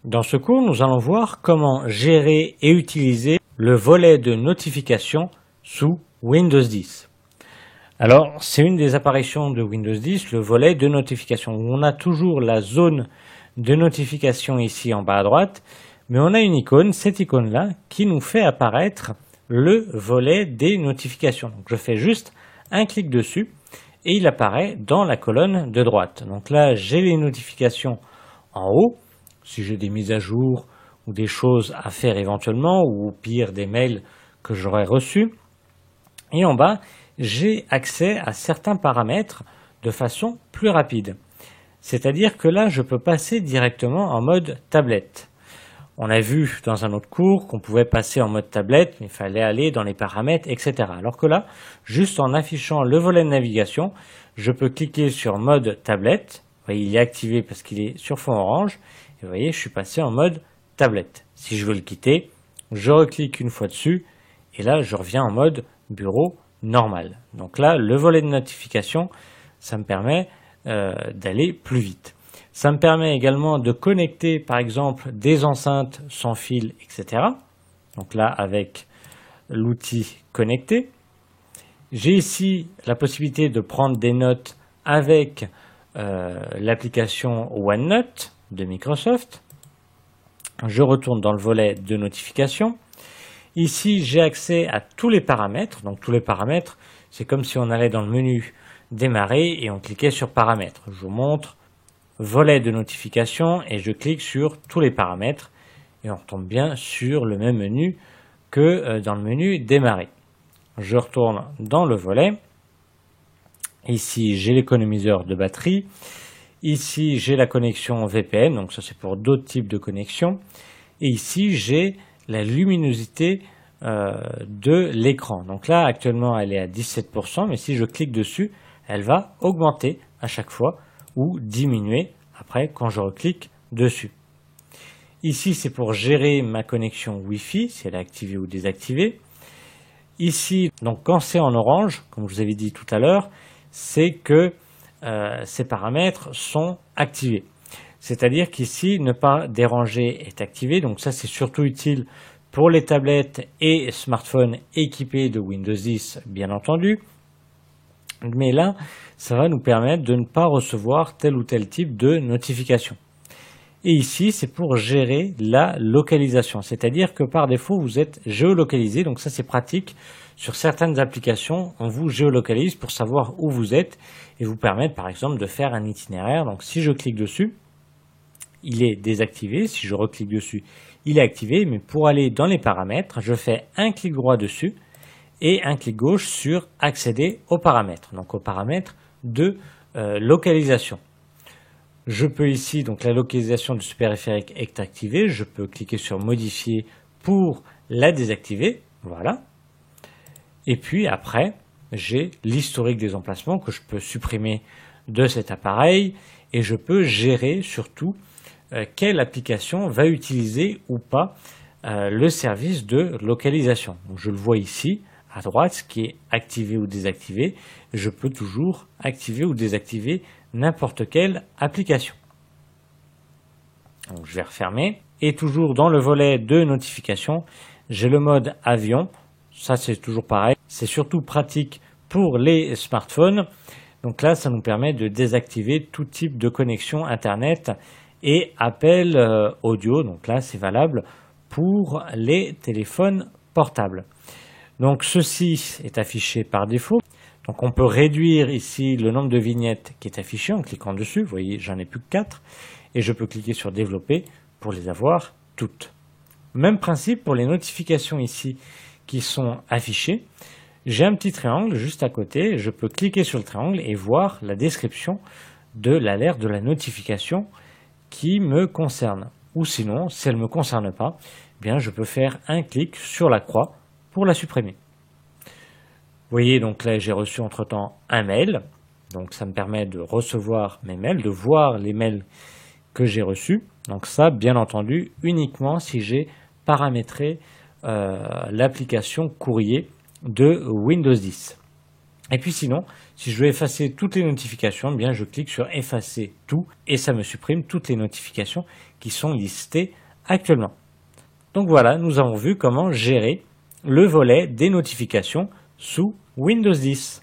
Dans ce cours, nous allons voir comment gérer et utiliser le volet de notification sous Windows 10. Alors, c'est une des apparitions de Windows 10, le volet de notification, où on a toujours la zone de notification ici en bas à droite, mais on a une icône, cette icône-là, qui nous fait apparaître le volet des notifications. Donc, je fais juste un clic dessus et il apparaît dans la colonne de droite. Donc là, j'ai les notifications en haut. Si j'ai des mises à jour ou des choses à faire éventuellement, ou au pire des mails que j'aurais reçus. Et en bas, j'ai accès à certains paramètres de façon plus rapide. C'est-à-dire que là, je peux passer directement en mode tablette. On a vu dans un autre cours qu'on pouvait passer en mode tablette, mais il fallait aller dans les paramètres, etc. Alors que là, juste en affichant le volet de navigation, je peux cliquer sur mode tablette. Vous voyez, il est activé parce qu'il est sur fond orange. Et vous voyez, je suis passé en mode tablette. Si je veux le quitter, je reclique une fois dessus et là, je reviens en mode bureau normal. Donc là, le volet de notification, ça me permet d'aller plus vite. Ça me permet également de connecter, par exemple, des enceintes sans fil, etc. Donc là, avec l'outil connecté. J'ai ici la possibilité de prendre des notes avec l'application OneNote de Microsoft. Je retourne dans le volet de notification. Ici, j'ai accès à tous les paramètres. Donc tous les paramètres, c'est comme si on allait dans le menu démarrer et on cliquait sur paramètres. Je vous montre volet de notification et je clique sur tous les paramètres et on retombe bien sur le même menu que dans le menu démarrer. Je retourne dans le volet. Ici, j'ai l'économiseur de batterie. Ici, j'ai la connexion VPN, donc ça c'est pour d'autres types de connexions. Et ici, j'ai la luminosité de l'écran. Donc là, actuellement, elle est à 17%, mais si je clique dessus, elle va augmenter à chaque fois ou diminuer après quand je reclique dessus. Ici, c'est pour gérer ma connexion Wi-Fi, si elle est activée ou désactivée. Ici, donc quand c'est en orange, comme je vous avais dit tout à l'heure, c'est que ces paramètres sont activés. C'est-à-dire qu'ici, ne pas déranger est activé. Donc ça, c'est surtout utile pour les tablettes et smartphones équipés de Windows 10, bien entendu. Mais là, ça va nous permettre de ne pas recevoir tel ou tel type de notification. Et ici, c'est pour gérer la localisation. C'est-à-dire que par défaut, vous êtes géolocalisé. Donc ça, c'est pratique. Sur certaines applications, on vous géolocalise pour savoir où vous êtes et vous permettre, par exemple, de faire un itinéraire. Donc si je clique dessus, il est désactivé. Si je reclique dessus, il est activé. Mais pour aller dans les paramètres, je fais un clic droit dessus et un clic gauche sur accéder aux paramètres. Donc aux paramètres de localisation. Je peux ici, donc la localisation du périphérique est activée. Je peux cliquer sur modifier pour la désactiver. Voilà. Et puis après, j'ai l'historique des emplacements que je peux supprimer de cet appareil et je peux gérer surtout quelle application va utiliser ou pas le service de localisation. Donc, je le vois ici à droite, ce qui est activé ou désactivé. Je peux toujours activer ou désactiver n'importe quelle application. Donc, je vais refermer. Et toujours dans le volet de notification, j'ai le mode avion. Ça, c'est toujours pareil. C'est surtout pratique pour les smartphones. Donc là, ça nous permet de désactiver tout type de connexion Internet et appel audio. Donc là, c'est valable pour les téléphones portables. Donc ceci est affiché par défaut. Donc on peut réduire ici le nombre de vignettes qui est affiché en cliquant dessus. Vous voyez, j'en ai plus que 4. Et je peux cliquer sur développer pour les avoir toutes. Même principe pour les notifications ici qui sont affichées. J'ai un petit triangle juste à côté. Je peux cliquer sur le triangle et voir la description de l'alerte de la notification qui me concerne. Ou sinon, si elle ne me concerne pas, eh bien, je peux faire un clic sur la croix pour la supprimer. Vous voyez, donc là, j'ai reçu entre-temps un mail. Donc, ça me permet de recevoir mes mails, de voir les mails que j'ai reçus. Donc ça, bien entendu, uniquement si j'ai paramétré l'application courrier de Windows 10. Et puis sinon, si je veux effacer toutes les notifications, eh bien je clique sur effacer tout et ça me supprime toutes les notifications qui sont listées actuellement. Donc voilà, nous avons vu comment gérer le volet des notifications sous Windows 10.